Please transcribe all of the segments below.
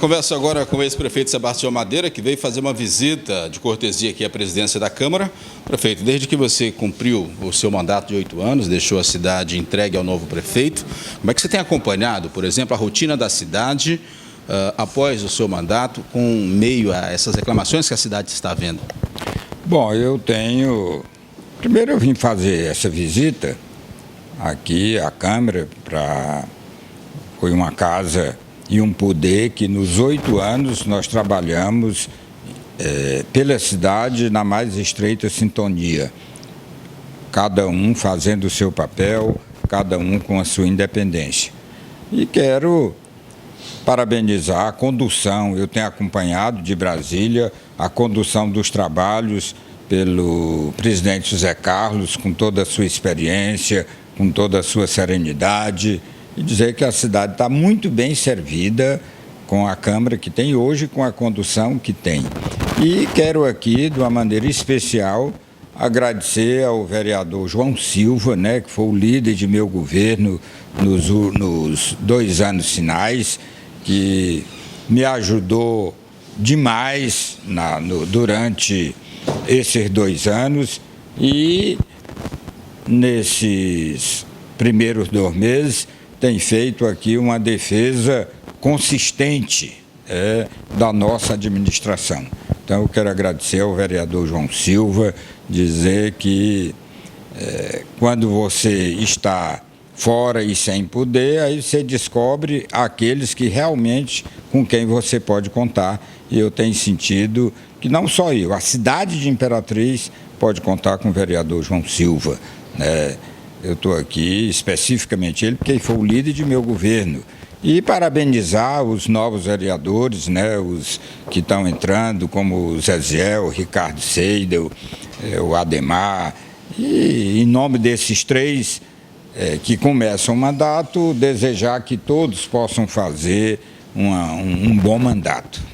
Converso agora com o ex-prefeito Sebastião Madeira, que veio fazer uma visita de cortesia aqui à presidência da Câmara. Prefeito, desde que você cumpriu o seu mandato de 8 anos, deixou a cidade entregue ao novo prefeito, como é que você tem acompanhado, por exemplo, a rotina da cidade após o seu mandato, com meio a essas reclamações que a cidade está vendo? Bom, primeiro eu vim fazer essa visita aqui à Câmara, foi uma casa e um poder que nos 8 anos nós trabalhamos pela cidade na mais estreita sintonia. Cada um fazendo o seu papel, cada um com a sua independência. E quero parabenizar a condução, eu tenho acompanhado de Brasília a condução dos trabalhos pelo presidente José Carlos, com toda a sua experiência, com toda a sua serenidade, e dizer que a cidade está muito bem servida com a Câmara que tem hoje, com a condução que tem. E quero aqui, de uma maneira especial, agradecer ao vereador João Silva, que foi o líder de meu governo nos 2 anos finais, que me ajudou demais durante esses 2 anos, e nesses primeiros 2 meses tem feito aqui uma defesa consistente da nossa administração. Então eu quero agradecer ao vereador João Silva, dizer que quando você está fora e sem poder, aí você descobre aqueles que realmente com quem você pode contar. E eu tenho sentido que não só eu, a cidade de Imperatriz pode contar com o vereador João Silva. Eu estou aqui especificamente ele, porque ele foi o líder de meu governo. E parabenizar os novos vereadores, os que estão entrando, como o Zeziel, o Ricardo Seidel, o Ademar. E em nome desses 3 que começam o mandato, desejar que todos possam fazer um bom mandato.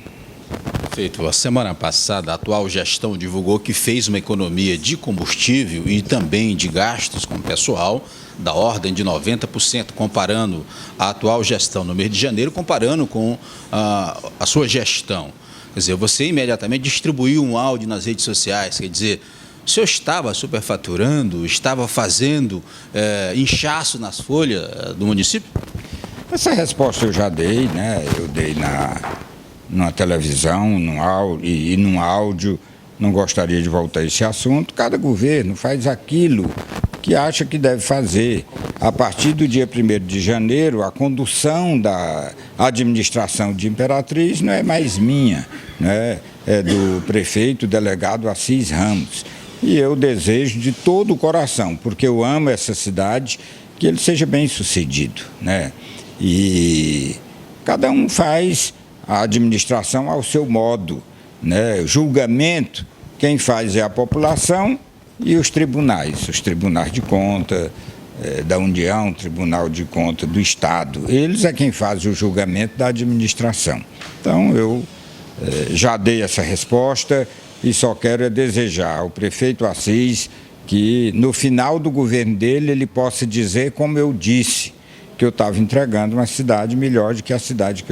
Perfeito. A semana passada, a atual gestão divulgou que fez uma economia de combustível e também de gastos com o pessoal da ordem de 90%, comparando a atual gestão no mês de janeiro, comparando com a sua gestão. Quer dizer, você imediatamente distribuiu um áudio nas redes sociais, quer dizer, o senhor estava superfaturando, estava fazendo inchaço nas folhas do município? Essa resposta eu já dei, eu dei numa televisão, num áudio. Não gostaria de voltar a esse assunto. Cada governo faz aquilo que acha que deve fazer. A partir do dia 1º de janeiro, a condução da administração de Imperatriz não é mais minha, é do prefeito delegado Assis Ramos. E eu desejo de todo o coração, porque eu amo essa cidade, que ele seja bem sucedido. E cada um faz a administração ao seu modo. Julgamento, quem faz é a população e os tribunais de conta da União, Tribunal de Conta do Estado. Eles é quem faz o julgamento da administração. Então, eu já dei essa resposta e só quero desejar ao prefeito Assis que, no final do governo dele, ele possa dizer, como eu disse, que eu estava entregando uma cidade melhor do que a cidade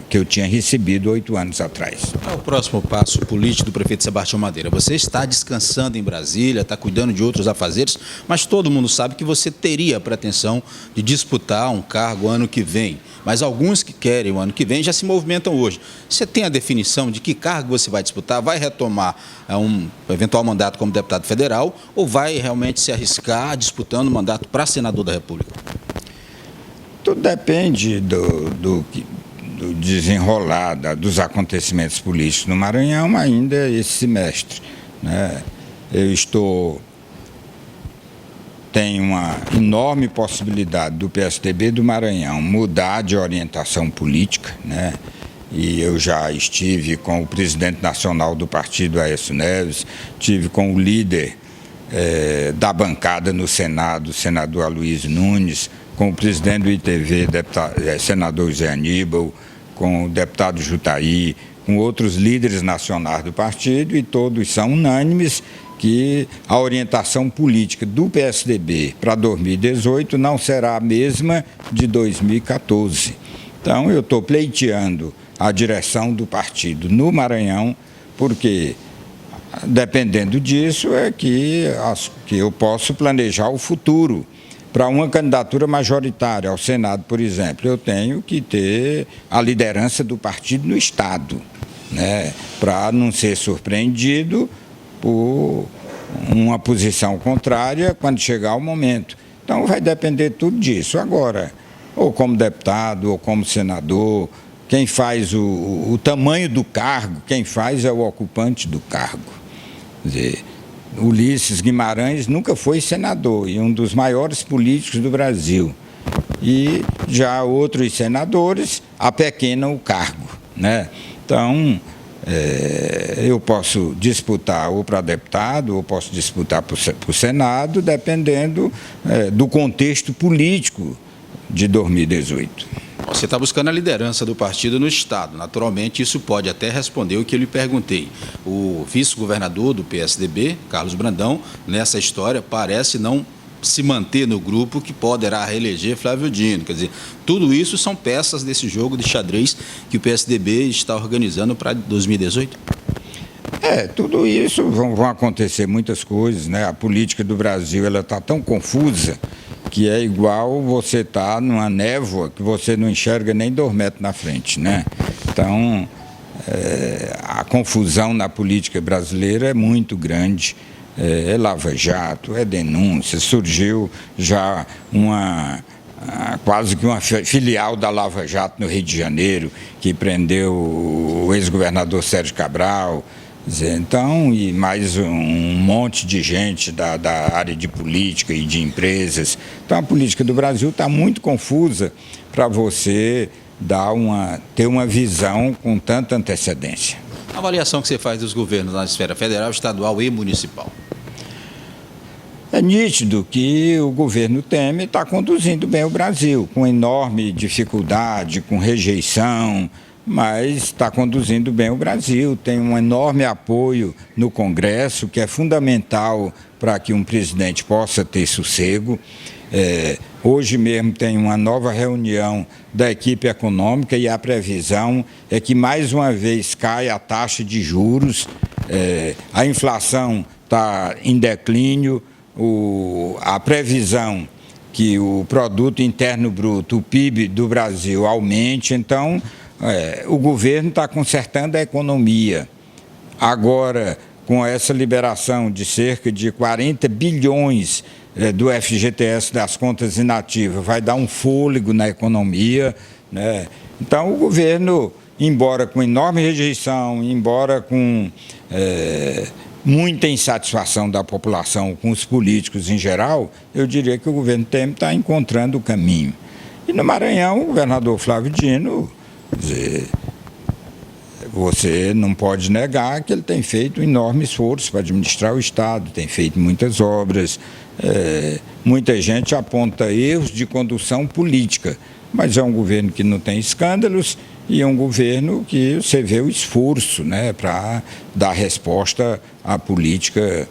que eu tinha recebido 8 anos atrás. Qual é o próximo passo político do prefeito Sebastião Madeira? Você está descansando em Brasília, está cuidando de outros afazeres, mas todo mundo sabe que você teria a pretensão de disputar um cargo ano que vem. Mas alguns que querem o ano que vem já se movimentam hoje. Você tem a definição de que cargo você vai disputar? Vai retomar um eventual mandato como deputado federal ou vai realmente se arriscar disputando o mandato para senador da República? Tudo depende do desenrolar dos acontecimentos políticos no Maranhão ainda esse semestre. Tem uma enorme possibilidade do PSDB do Maranhão mudar de orientação política, E eu já estive com o presidente nacional do partido, Aécio Neves, estive com o líder da bancada no Senado, o senador Aloysio Nunes, com o presidente do ITV, senador Zé Aníbal, com o deputado Jutaí, com outros líderes nacionais do partido, e todos são unânimes que a orientação política do PSDB para 2018 não será a mesma de 2014. Então, eu estou pleiteando a direção do partido no Maranhão, porque dependendo disso é que eu posso planejar o futuro. Para uma candidatura majoritária ao Senado, por exemplo, eu tenho que ter a liderança do partido no Estado, né, para não ser surpreendido por uma posição contrária quando chegar o momento. Então vai depender tudo disso. Agora, ou como deputado, ou como senador, quem faz o tamanho do cargo, quem faz é o ocupante do cargo. Quer dizer, Ulisses Guimarães nunca foi senador e um dos maiores políticos do Brasil. E já outros senadores apequenam o cargo, né? Então, eu posso disputar ou para deputado, ou posso disputar para o Senado, dependendo do contexto político de 2018. Você está buscando a liderança do partido no Estado. Naturalmente, isso pode até responder o que eu lhe perguntei. O vice-governador do PSDB, Carlos Brandão, nessa história, parece não se manter no grupo que poderá reeleger Flávio Dino. Quer dizer, tudo isso são peças desse jogo de xadrez que o PSDB está organizando para 2018? Tudo isso vão acontecer muitas coisas, né? A política do Brasil está tão confusa que é igual você estar numa névoa que você não enxerga nem 2 metros na frente, né? Então, a confusão na política brasileira é muito grande. É Lava Jato, é denúncia, surgiu já quase que uma filial da Lava Jato no Rio de Janeiro, que prendeu o ex-governador Sérgio Cabral. Então, e mais um monte de gente da área de política e de empresas. Então, a política do Brasil está muito confusa para você ter uma visão com tanta antecedência. A avaliação que você faz dos governos na esfera federal, estadual e municipal? É nítido que o governo Temer está conduzindo bem o Brasil, com enorme dificuldade, com rejeição, mas está conduzindo bem o Brasil, tem um enorme apoio no Congresso, que é fundamental para que um presidente possa ter sossego. Hoje mesmo tem uma nova reunião da equipe econômica e a previsão é que mais uma vez caia a taxa de juros, a inflação está em declínio, a previsão que o produto interno bruto, o PIB do Brasil aumente, então o governo está consertando a economia. Agora, com essa liberação de cerca de 40 bilhões do FGTS das contas inativas, vai dar um fôlego na economia, né? Então, o governo, embora com enorme rejeição, embora com muita insatisfação da população com os políticos em geral, eu diria que o governo Temer está encontrando o caminho. E no Maranhão, o governador Flávio Dino, quer dizer, você não pode negar que ele tem feito um enorme esforço para administrar o Estado, tem feito muitas obras, muita gente aponta erros de condução política, mas é um governo que não tem escândalos e é um governo que você vê o esforço, né, para dar resposta à política,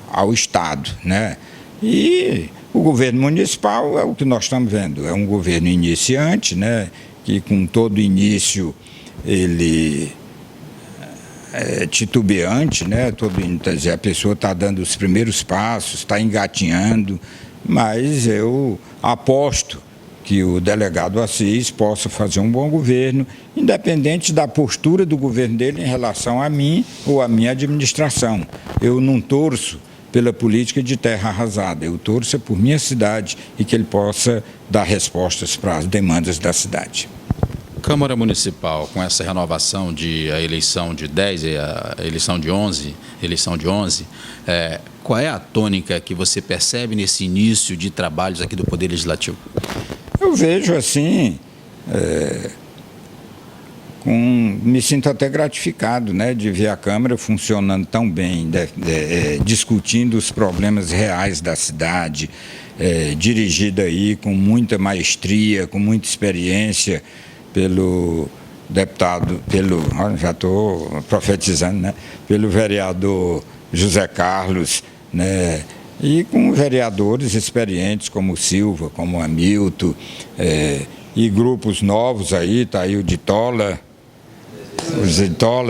ao Estado, né? E o governo municipal é o que nós estamos vendo, é um governo iniciante, né, que com todo início ele é titubeante, né, quer dizer, a pessoa está dando os primeiros passos, está engatinhando, mas eu aposto que o delegado Assis possa fazer um bom governo, independente da postura do governo dele em relação a mim ou a minha administração. Eu não torço pela política de terra arrasada, eu torço por minha cidade e que ele possa dar respostas para as demandas da cidade. Câmara Municipal, com essa renovação a eleição de 10 e a eleição de 11, qual é a tônica que você percebe nesse início de trabalhos aqui do Poder Legislativo? Eu vejo assim, me sinto até gratificado, né, de ver a Câmara funcionando tão bem, discutindo os problemas reais da cidade, dirigida aí com muita maestria, com muita experiência pelo deputado, já estou profetizando, né, pelo vereador José Carlos, né, e com vereadores experientes como o Silva, como o Hamilton, e grupos novos aí, tá aí o Ditola,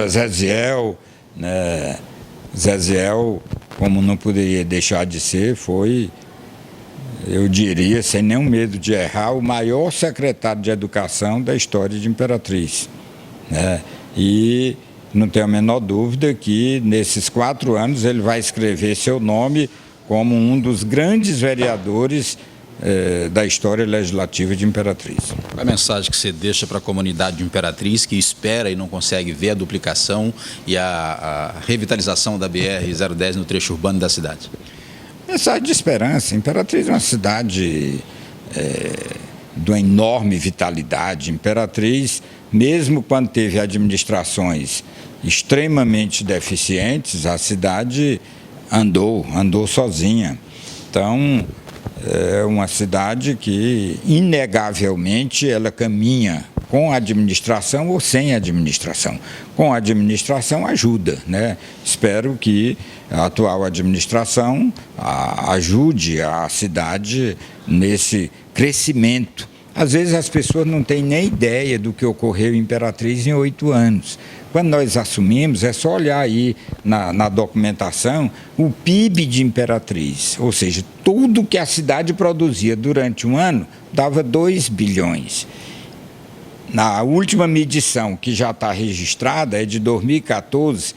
Zeziel, né? Zeziel, como não poderia deixar de ser, foi, eu diria, sem nenhum medo de errar, o maior secretário de Educação da história de Imperatriz, né? E não tenho a menor dúvida que nesses 4 anos ele vai escrever seu nome como um dos grandes vereadores da história legislativa de Imperatriz. Qual a mensagem que você deixa para a comunidade de Imperatriz que espera e não consegue ver a duplicação e a revitalização da BR-010 no trecho urbano da cidade? Mensagem de esperança. Imperatriz é uma cidade de uma enorme vitalidade. Imperatriz, mesmo quando teve administrações extremamente deficientes, a cidade andou sozinha. Então, é uma cidade que, inegavelmente, ela caminha com a administração ou sem administração. Com a administração ajuda, né? Espero que a atual administração ajude a cidade nesse crescimento. Às vezes as pessoas não têm nem ideia do que ocorreu em Imperatriz em 8 anos. Quando nós assumimos, é só olhar aí na documentação o PIB de Imperatriz, ou seja, tudo que a cidade produzia durante um ano dava 2 bilhões. Na última medição, que já está registrada, é de 2014,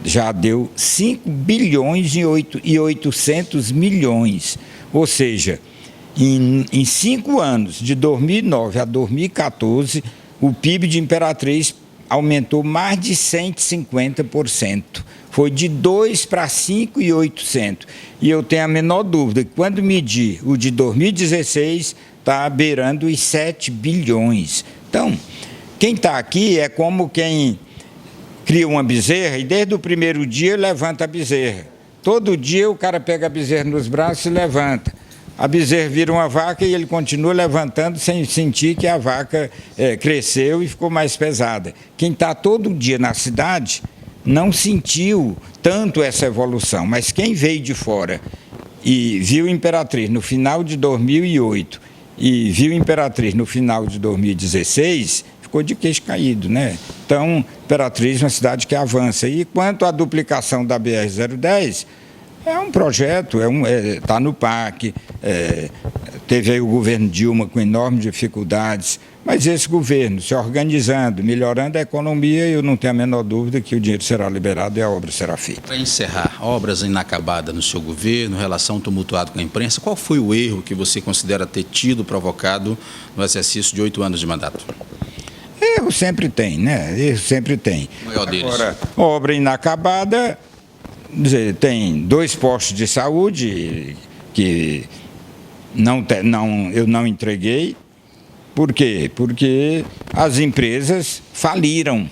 já deu 5 bilhões e 800 milhões, ou seja, em 5 anos, de 2009 a 2014, o PIB de Imperatriz aumentou mais de 150%. Foi de 2 para 5.800. E eu tenho a menor dúvida que quando medir o de 2016, está beirando os 7 bilhões. Então, quem está aqui é como quem cria uma bezerra e desde o primeiro dia levanta a bezerra. Todo dia o cara pega a bezerra nos braços e levanta. A bezerra vira uma vaca e ele continua levantando sem sentir que a vaca cresceu e ficou mais pesada. Quem está todo dia na cidade não sentiu tanto essa evolução, mas quem veio de fora e viu Imperatriz no final de 2008 e viu Imperatriz no final de 2016, ficou de queixo caído, né? Então, Imperatriz é uma cidade que avança. E quanto à duplicação da BR-010, é um projeto, está no PAC, teve aí o governo Dilma com enormes dificuldades, mas esse governo se organizando, melhorando a economia, eu não tenho a menor dúvida que o dinheiro será liberado e a obra será feita. Para encerrar, obras inacabadas no seu governo, relação tumultuada com a imprensa, qual foi o erro que você considera ter tido, provocado no exercício de 8 anos de mandato? Erro sempre tem, né? Erro sempre tem. O maior deles? Agora, obra inacabada, dizer, tem 2 postos de saúde que eu não entreguei. Por quê? Porque as empresas faliram,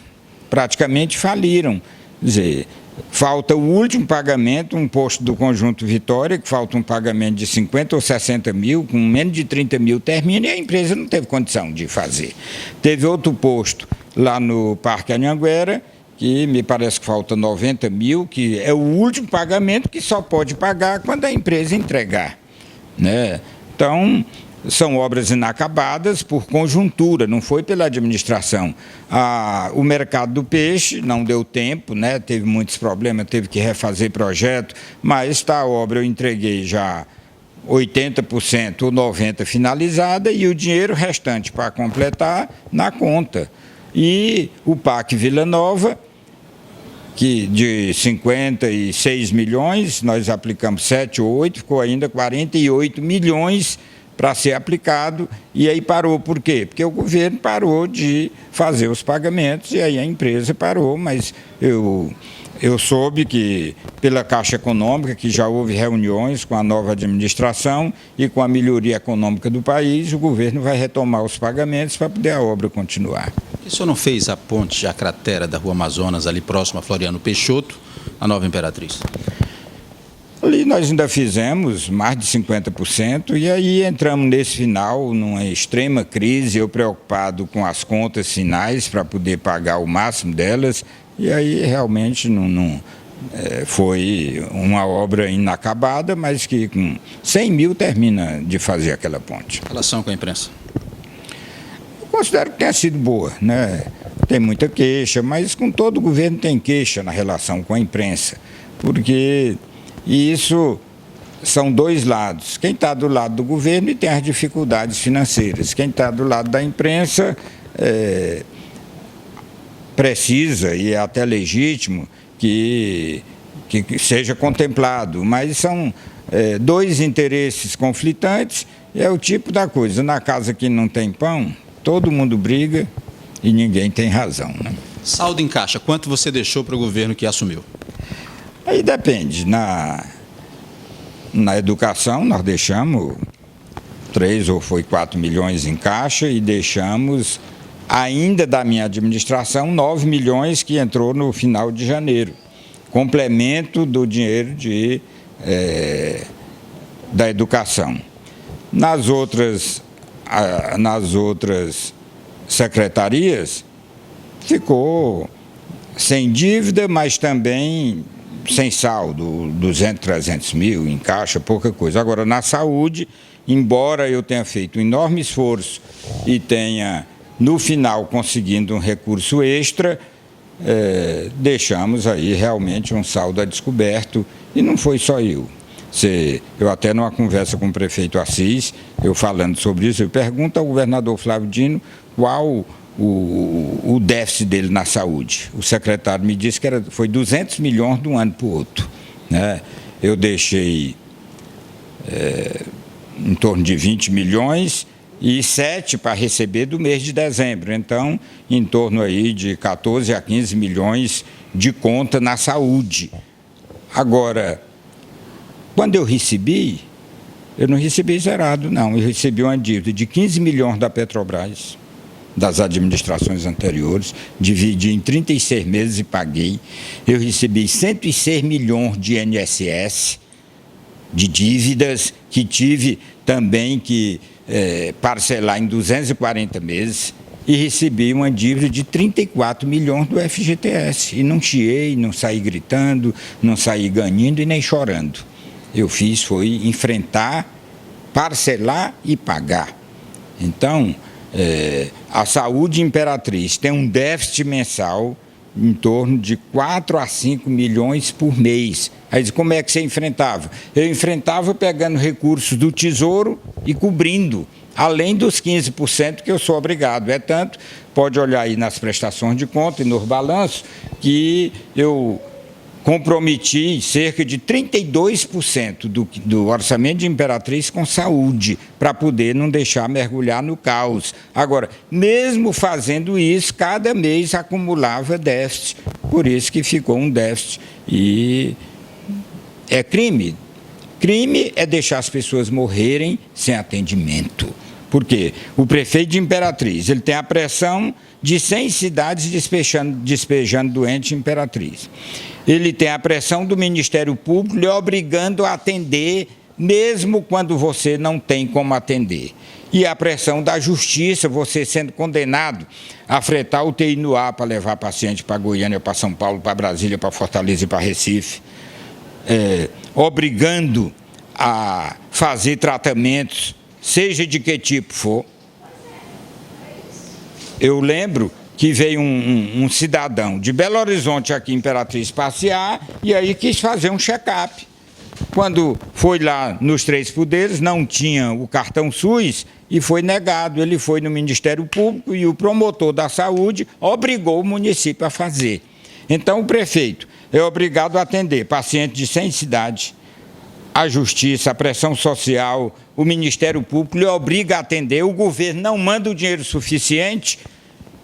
praticamente faliram. Quer dizer, falta o último pagamento, um posto do Conjunto Vitória, que falta um pagamento de 50 ou 60 mil, com menos de 30 mil termina, e a empresa não teve condição de fazer. Teve outro posto lá no Parque Anhanguera, que me parece que falta 90 mil, que é o último pagamento que só pode pagar quando a empresa entregar, né? Então, são obras inacabadas por conjuntura, não foi pela administração. O mercado do peixe não deu tempo, né? Teve muitos problemas, teve que refazer projeto, mas a obra eu entreguei já 80% ou 90% finalizada e o dinheiro restante para completar na conta. E o PAC Vila Nova, que de 56 milhões, nós aplicamos 7 ou 8, ficou ainda 48 milhões para ser aplicado, e aí parou. Por quê? Porque o governo parou de fazer os pagamentos, e aí a empresa parou, mas eu soube que, pela Caixa Econômica, que já houve reuniões com a nova administração e com a melhoria econômica do país, o governo vai retomar os pagamentos para poder a obra continuar. Por que o senhor não fez a ponte, a cratera da Rua Amazonas, ali próximo a Floriano Peixoto, a Nova Imperatriz? Ali nós ainda fizemos mais de 50%, e aí entramos nesse final, numa extrema crise, eu preocupado com as contas finais para poder pagar o máximo delas, e aí realmente foi uma obra inacabada, mas que com 100 mil termina de fazer aquela ponte. Relação com a imprensa? considero que tenha sido boa, né? Tem muita queixa, mas com todo governo tem queixa na relação com a imprensa, porque isso são dois lados. Quem está do lado do governo e tem as dificuldades financeiras. Quem está do lado da imprensa precisa, e é até legítimo, que seja contemplado, mas são dois interesses conflitantes, é o tipo da coisa. Na casa que não tem pão, todo mundo briga e ninguém tem razão, né? Saldo em caixa, quanto você deixou para o governo que assumiu? Aí depende. Na educação, nós deixamos 3 ou foi 4 milhões em caixa e deixamos, ainda da minha administração, 9 milhões que entrou no final de janeiro. Complemento do dinheiro da educação. Nas outras secretarias, ficou sem dívida, mas também sem saldo, 200, 300 mil em caixa, pouca coisa. Agora, na saúde, embora eu tenha feito um enorme esforço e tenha, no final, conseguindo um recurso extra, deixamos aí realmente um saldo a descoberto, e não foi só eu. Eu até numa conversa com o prefeito Assis, eu falando sobre isso, eu pergunto ao governador Flávio Dino qual o déficit dele na saúde. O secretário me disse que foi 200 milhões de um ano para o outro, né? Eu deixei em torno de 20 milhões e 7 para receber do mês de dezembro. Então, em torno aí de 14 a 15 milhões de conta na saúde. Agora, quando eu não recebi zerado, não. Eu recebi uma dívida de 15 milhões da Petrobras, das administrações anteriores, dividi em 36 meses e paguei. Eu recebi 106 milhões de INSS, de dívidas, que tive também que parcelar em 240 meses, e recebi uma dívida de 34 milhões do FGTS. E não chiei, não saí gritando, não saí ganhando e nem chorando. Eu foi enfrentar, parcelar e pagar. Então, a saúde Imperatriz tem um déficit mensal em torno de 4 a 5 milhões por mês. Aí, como é que você enfrentava? Eu enfrentava pegando recursos do Tesouro e cobrindo, além dos 15% que eu sou obrigado. É tanto, pode olhar aí nas prestações de conta e nos balanços, que eu comprometi cerca de 32% do orçamento de Imperatriz com saúde, para poder não deixar mergulhar no caos. Agora, mesmo fazendo isso, cada mês acumulava déficit, por isso que ficou um déficit. E é crime. Crime é deixar as pessoas morrerem sem atendimento. Por quê? O prefeito de Imperatriz, ele tem a pressão de 100 cidades despejando doente em Imperatriz. Ele tem a pressão do Ministério Público lhe obrigando a atender, mesmo quando você não tem como atender. E a pressão da Justiça, você sendo condenado a fretar UTI no ar para levar paciente para Goiânia, para São Paulo, para Brasília, para Fortaleza e para Recife, obrigando a fazer tratamentos, seja de que tipo for. Eu lembro que veio um cidadão de Belo Horizonte aqui em Imperatriz passear e aí quis fazer um check-up. Quando foi lá nos 3 poderes, não tinha o cartão SUS e foi negado. Ele foi no Ministério Público e o promotor da saúde obrigou o município a fazer. Então o prefeito é obrigado a atender paciente de 100 cidades. A Justiça, a pressão social, o Ministério Público lhe obriga a atender, o governo não manda o dinheiro suficiente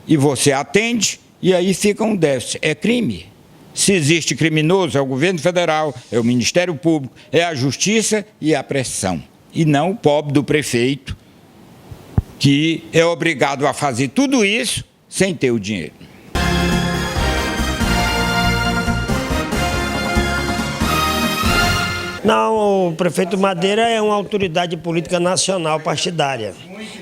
e você atende, e aí fica um déficit. É crime. Se existe criminoso, é o governo federal, é o Ministério Público, é a Justiça e a pressão. E não o pobre do prefeito, que é obrigado a fazer tudo isso sem ter o dinheiro. Não, o prefeito Madeira é uma autoridade política nacional partidária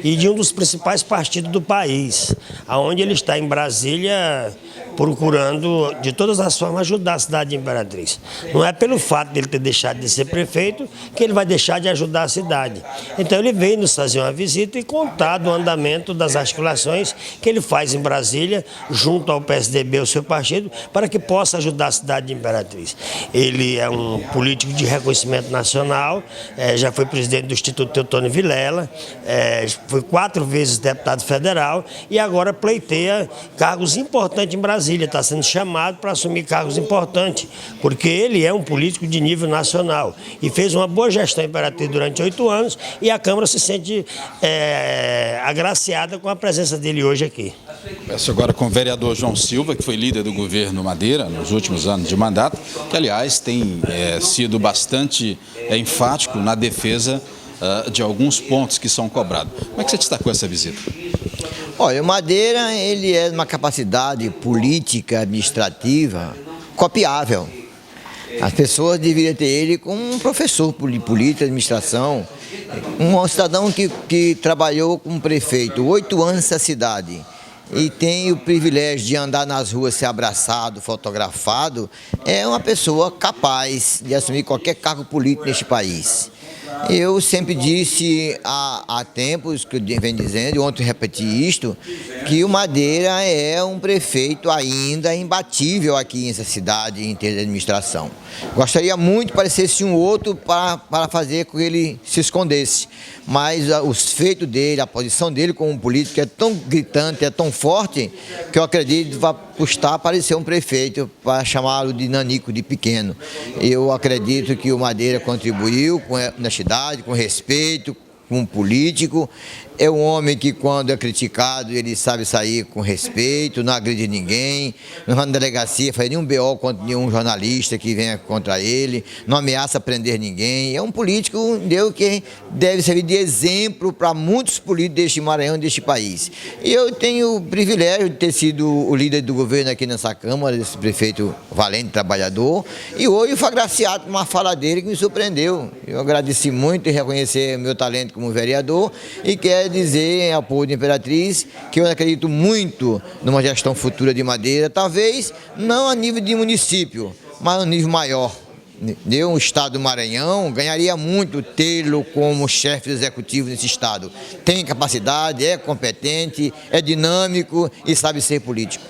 e de um dos principais partidos do país. Onde ele está em Brasília, procurando de todas as formas ajudar a cidade de Imperatriz. Não é pelo fato dele ter deixado de ser prefeito que ele vai deixar de ajudar a cidade. Então ele veio nos fazer uma visita e contar do andamento das articulações que ele faz em Brasília, junto ao PSDB, o seu partido, para que possa ajudar a cidade de Imperatriz. Ele é um político de reconhecimento nacional, já foi presidente do Instituto Teotônio Vilela, foi 4 vezes deputado federal e agora pleiteia cargos importantes em Brasília, está sendo chamado para assumir cargos importantes, porque ele é um político de nível nacional e fez uma boa gestão em Imperatriz durante 8 anos e a Câmara se sente agraciada com a presença dele hoje aqui. Converso agora com o vereador João Silva, que foi líder do governo Madeira nos últimos anos de mandato, que aliás tem sido bastante enfático na defesa de alguns pontos que são cobrados. Como é que você destacou essa visita? Olha, o Madeira, ele é uma capacidade política, administrativa, copiável. As pessoas deveriam ter ele como um professor de política, administração, um cidadão que trabalhou como prefeito 8 anos nessa cidade e tem o privilégio de andar nas ruas, ser abraçado, fotografado, é uma pessoa capaz de assumir qualquer cargo político neste país. Eu sempre disse há tempos, que eu venho dizendo, e ontem repeti isto, que o Madeira é um prefeito ainda imbatível aqui nessa cidade em termos de administração. Gostaria muito que parecesse um outro para fazer com que ele se escondesse, mas os feitos dele, a posição dele como político é tão gritante, é tão forte, que eu acredito que vai custar aparecer um prefeito para chamá-lo de nanico, de pequeno. Eu acredito que o Madeira contribuiu com a honestidade, com respeito, como político. É um homem que, quando é criticado, ele sabe sair com respeito, não agride ninguém, não vai na delegacia, faz nenhum BO contra nenhum jornalista que venha contra ele, não ameaça prender ninguém. É um político que deve servir de exemplo para muitos políticos deste Maranhão, deste país. E eu tenho o privilégio de ter sido o líder do governo aqui nessa Câmara, esse prefeito valente, trabalhador, e hoje foi agraciado por uma fala dele que me surpreendeu. Eu agradeci muito e reconhecer meu talento como vereador e quero dizer ao povo de Imperatriz que eu acredito muito numa gestão futura de Madeira, talvez não a nível de município, mas a nível maior. O estado do Maranhão ganharia muito tê-lo como chefe executivo nesse estado. Tem capacidade, é competente, é dinâmico e sabe ser político.